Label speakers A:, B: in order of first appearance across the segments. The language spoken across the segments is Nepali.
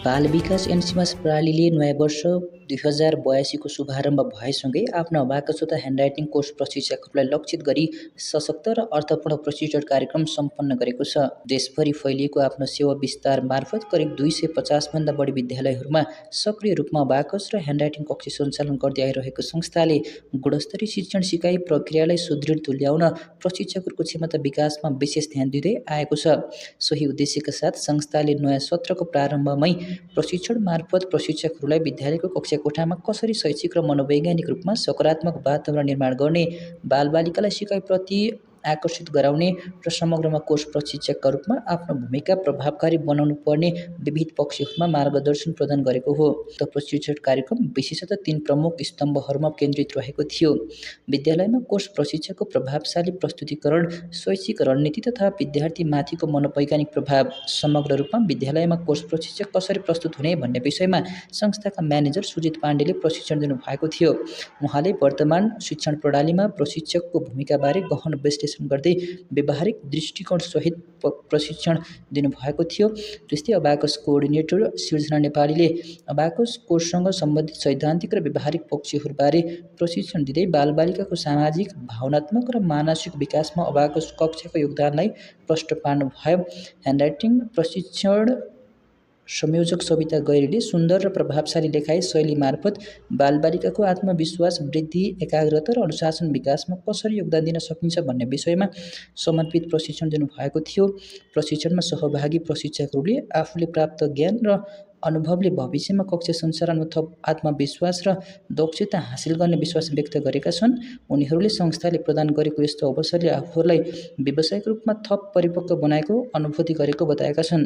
A: बाल विकास एन्ड समाज प्रणालीले नयाँ वर्ष 2082 को शुभारम्भ भएसँगै आफ्नो अबाकस तथा ह्यान्डराइटिङ कोर्स प्रशिक्षकहरूलाई लक्षित गरी सशक्त र अर्थपूर्ण प्रशिक्षण कार्यक्रम सम्पन्न गरेको छ। देशभरि फैलिएको आफ्नो सेवा विस्तार मार्फत करिब 250 भन्दा बढी विद्यालयहरूमा सक्रिय रूपमा अबाकस र ह्यान्डराइटिङ कक्ष सञ्चालन गर्दै आइरहेको संस्थाले गुणस्तरीय शिक्षण सिकाइ प्रक्रियालाई सुदृढ तुल्याउन प्रशिक्षकहरूको क्षमता विकासमा विशेष ध्यान दिँदै आएको छ। सोही उद्देश्यका साथ संस्थाले नयाँ सत्रको प्रारम्भमै प्रशिक्षण मार्फत प्रशिक्षकहरूलाई विद्यालयको कक्षा कोठामा कसरी शैक्षिक र मनोवैज्ञानिक रूपमा सकारात्मक वातावरण निर्माण गर्ने, बालबालिकालाई सिकाइप्रति आकर्षित गराउने र समग्रमा कोर्स प्रशिक्षकका रूपमा आफ्नो भूमिका प्रभावकारी बनाउनु पर्ने विविध पक्षहरूमा मार्गदर्शन प्रदान गरेको हो। त प्रशिक्षण कार्यक्रम विशेषतः 3 प्रमुख स्तम्भहरूमा केन्द्रित रहेको थियो। विद्यालयमा कोर्स प्रशिक्षकको प्रभावशाली प्रस्तुतिकरण, शैक्षिक रणनीति तथा विद्यार्थीमाथिको मनोवैज्ञानिक प्रभाव। समग्र रूपमा विद्यालयमा कोर्स प्रशिक्षक कसरी प्रस्तुत हुने भन्ने विषयमा संस्थाका म्यानेजर सुजित पाण्डेले प्रशिक्षण दिनुभएको थियो। उहाँले वर्तमान शिक्षण प्रणालीमा प्रशिक्षकको भूमिकाबारे गहन विश्लेषण गर्दै व्यावहारिक दृष्टिकोणसहित प्रशिक्षण दिनुभएको थियो। त्यस्तै अबाकस कोअर्डिनेटर सिर्जना नेपालीले अबाकस कोर्ससँग सम्बन्धित सैद्धान्तिक र व्यावहारिक पक्षहरूबारे प्रशिक्षण दिँदै बालबालिकाको सामाजिक, भावनात्मक र मानसिक विकासमा अबाकस कक्षाको योगदानलाई प्रष्ट पार्नुभयो। ह्यान्डराइटिङ प्रशिक्षण संयोजक सविता गैरीले सुन्दर र प्रभावशाली लेखाइ शैली मार्फत बालबालिकाको आत्मविश्वास वृद्धि, एकाग्रता र अनुशासन विकासमा कसरी योगदान दिन सकिन्छ भन्ने विषयमा समर्पित प्रशिक्षण दिनुभएको थियो। प्रशिक्षणमा सहभागी प्रशिक्षकहरूले आफूले प्राप्त ज्ञान र अनुभवले भविष्यमा कक्षा सञ्चालनमा थप आत्मविश्वास र दक्षता हासिल गर्ने विश्वास व्यक्त गरेका छन्। उनीहरूले संस्थाले प्रदान गरेको यस्तो अवसरले आफूहरूलाई व्यावसायिक रूपमा थप परिपक्व बनाएको अनुभूति गरेको बताएका छन्।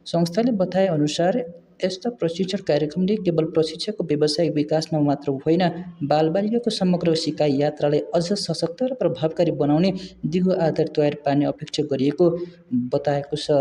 A: संस्थाले बताए अनुसार यस्ता प्रशिक्षण कार्यक्रमले केवल प्रशिक्षकको व्यावसायिक विकासमा मात्र होइन, बालबालिकाको समग्र सिकाइ यात्रालाई अझ सशक्त र प्रभावकारी बनाउने दिगो आधार तयार पार्ने अपेक्षा गरिएको बताएको छ।